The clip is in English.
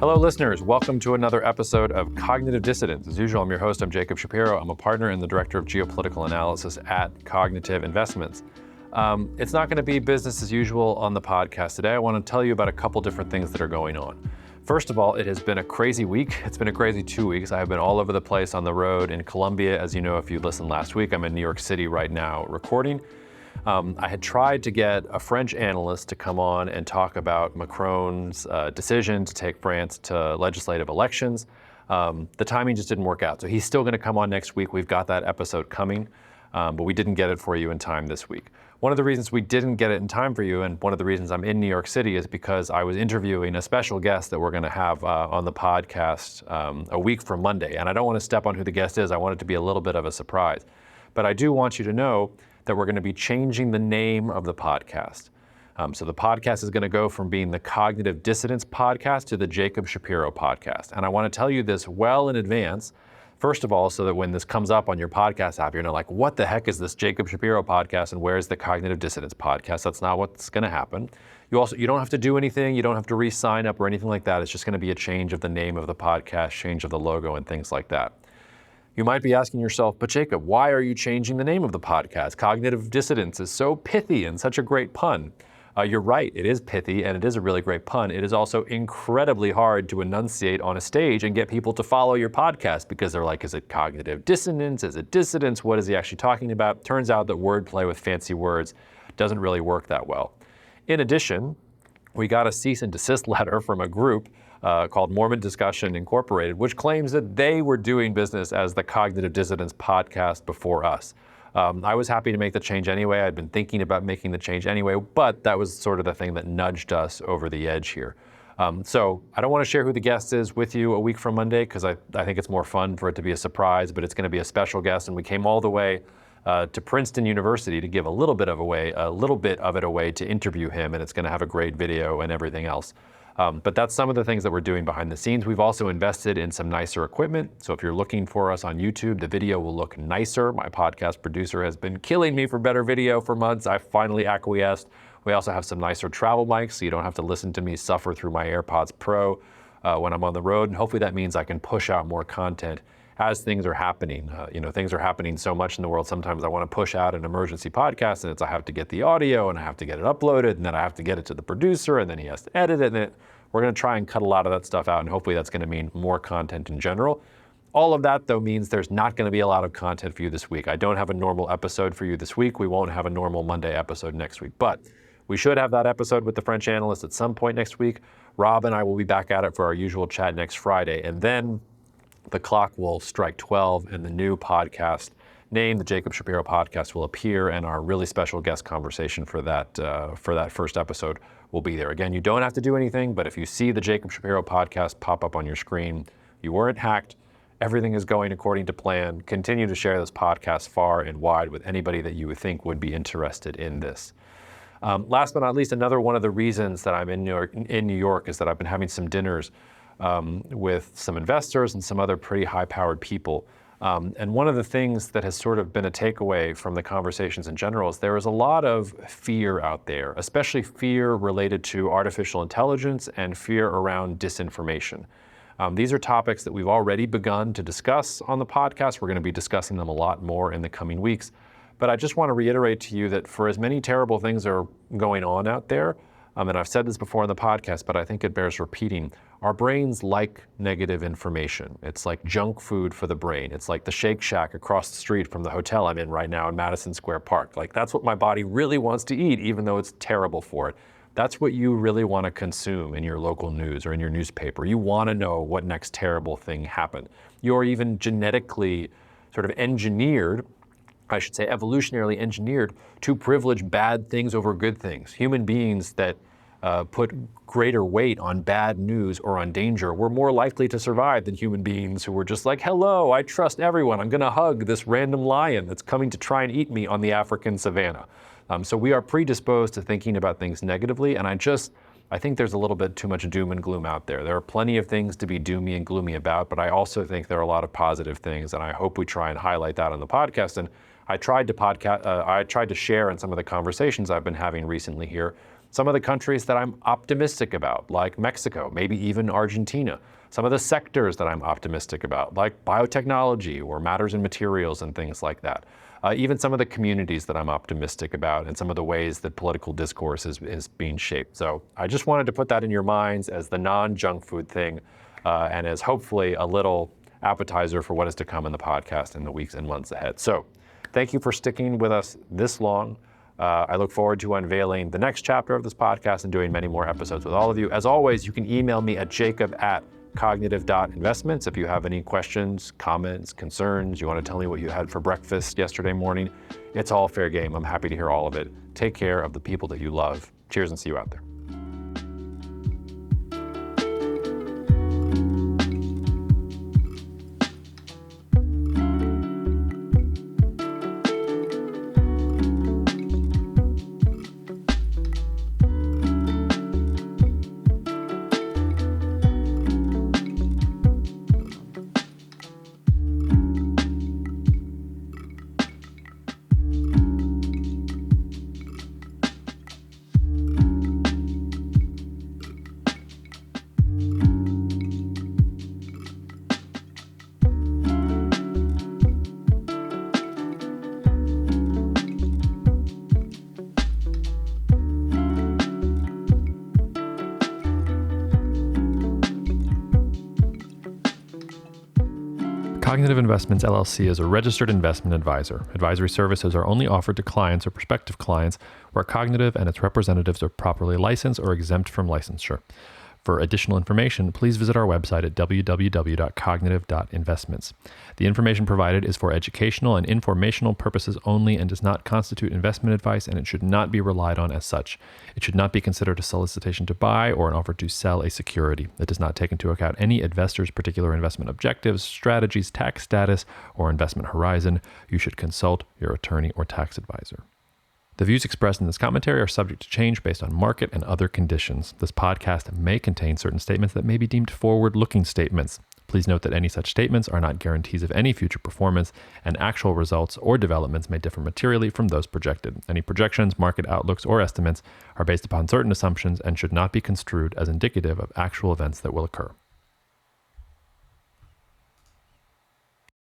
Hello, listeners. Welcome to another episode of Cognitive Dissidence. As usual, I'm your host. I'm Jacob Shapiro. I'm a partner and the director of geopolitical analysis at Cognitive Investments. It's not going to be business as usual on the podcast today. I want to tell you about a couple different things that are going on. First of all, it has been a crazy week. It's been a crazy 2 weeks. I have been all over the place on the road in Colombia. As you know, if you listened last week, I'm in New York City right now recording. I had tried to get a French analyst to come on and talk about Macron's decision to take France to legislative elections. The timing just didn't work out. So he's still going to come on next week. We've got that episode coming, but we didn't get it for you in time this week. One of the reasons we didn't get it in time for you, and one of the reasons I'm in New York City, is because I was interviewing a special guest that we're going to have on the podcast a week from Monday. And I don't want to step on who the guest is. I want it to be a little bit of a surprise. But I do want you to know that we're going to be changing the name of the podcast. So the podcast is going to go from being the Cognitive Dissidence podcast to the Jacob Shapiro podcast. And I want to tell you this well in advance, first of all, so that when this comes up on your podcast app, you're not like, what the heck is this Jacob Shapiro podcast and where's the Cognitive Dissidence podcast? That's not what's going to happen. You don't have to do anything. You don't have to re-sign up or anything like that. It's just going to be a change of the name of the podcast, change of the logo and things like that. You might be asking yourself, but Jacob, why are you changing the name of the podcast? Cognitive Dissidence is so pithy and such a great pun. You're right, it is pithy and it is a really great pun. It is also incredibly hard to enunciate on a stage and get people to follow your podcast because they're like, is it cognitive dissonance? Is it dissidence? What is he actually talking about? Turns out that wordplay with fancy words doesn't really work that well. In addition, we got a cease and desist letter from a group called Mormon Discussion Incorporated, which claims that they were doing business as the Cognitive Dissidence podcast before us. I was happy to make the change anyway. I'd been thinking about making the change anyway, but that was sort of the thing that nudged us over the edge here. So I don't want to share who the guest is with you a week from Monday because I think it's more fun for it to be a surprise, but it's going to be a special guest, and we came all the way to Princeton University to give a little bit of it away to interview him, and it's going to have a great video and everything else. But that's some of the things that we're doing behind the scenes. We've also invested in some nicer equipment. So if you're looking for us on YouTube, the video will look nicer. My podcast producer has been killing me for better video for months. I finally acquiesced. We also have some nicer travel mics, so you don't have to listen to me suffer through my AirPods Pro when I'm on the road. And hopefully that means I can push out more content as things are happening. Things are happening so much in the world. Sometimes I want to push out an emergency podcast, and I have to get the audio, and I have to get it uploaded, and then I have to get it to the producer, and then he has to edit it. And we're going to try and cut a lot of that stuff out, and hopefully that's going to mean more content in general. All of that, though, means there's not going to be a lot of content for you this week. I don't have a normal episode for you this week. We won't have a normal Monday episode next week, but we should have that episode with the French analyst at some point next week. Rob and I will be back at it for our usual chat next Friday, and then the clock will strike 12 and the new podcast name, the Jacob Shapiro podcast, will appear, and our really special guest conversation for that first episode will be there. Again, you don't have to do anything, but if you see the Jacob Shapiro podcast pop up on your screen, you weren't hacked. Everything is going according to plan. Continue to share this podcast far and wide with anybody that you would think would be interested in this. Last but not least, another one of the reasons that I'm in New York is that I've been having some dinners with some investors and some other pretty high-powered people. And one of the things that has sort of been a takeaway from the conversations in general is there is a lot of fear out there, especially fear related to artificial intelligence and fear around disinformation. These are topics that we've already begun to discuss on the podcast. We're going to be discussing them a lot more in the coming weeks. But I just want to reiterate to you that for as many terrible things are going on out there, and I've said this before on the podcast, but I think it bears repeating, our brains like negative information. It's like junk food for the brain. It's like the Shake Shack across the street from the hotel I'm in right now in Madison Square Park. Like, that's what my body really wants to eat, even though it's terrible for it. That's what you really want to consume in your local news or in your newspaper. You want to know what next terrible thing happened. You're even genetically sort of engineered, I should say evolutionarily engineered, to privilege bad things over good things. Human beings that put greater weight on bad news or on danger were more likely to survive than human beings who were just like, hello, I trust everyone. I'm going to hug this random lion that's coming to try and eat me on the African savannah. So we are predisposed to thinking about things negatively, and I think there's a little bit too much doom and gloom out there. There are plenty of things to be doomy and gloomy about, but I also think there are a lot of positive things, and I hope we try and highlight that on the podcast. And I tried to share in some of the conversations I've been having recently here some of the countries that I'm optimistic about, like Mexico, maybe even Argentina. Some of the sectors that I'm optimistic about, like biotechnology or matters and materials and things like that. Even some of the communities that I'm optimistic about and some of the ways that political discourse is being shaped. So I just wanted to put that in your minds as the non-junk food thing and as hopefully a little appetizer for what is to come in the podcast in the weeks and months ahead. So thank you for sticking with us this long. I look forward to unveiling the next chapter of this podcast and doing many more episodes with all of you. As always, you can email me at jacob@cognitive.investments if you have any questions, comments, concerns, you want to tell me what you had for breakfast yesterday morning. It's all fair game. I'm happy to hear all of it. Take care of the people that you love. Cheers and see you out there. Cognitive Investments, LLC is a registered investment advisor. Advisory services are only offered to clients or prospective clients where Cognitive and its representatives are properly licensed or exempt from licensure. For additional information, please visit our website at www.cognitive.investments. The information provided is for educational and informational purposes only and does not constitute investment advice, and it should not be relied on as such. It should not be considered a solicitation to buy or an offer to sell a security. It does not take into account any investor's particular investment objectives, strategies, tax status, or investment horizon. You should consult your attorney or tax advisor. The views expressed in this commentary are subject to change based on market and other conditions. This podcast may contain certain statements that may be deemed forward-looking statements. Please note that any such statements are not guarantees of any future performance, and actual results or developments may differ materially from those projected. Any projections, market outlooks, or estimates are based upon certain assumptions and should not be construed as indicative of actual events that will occur.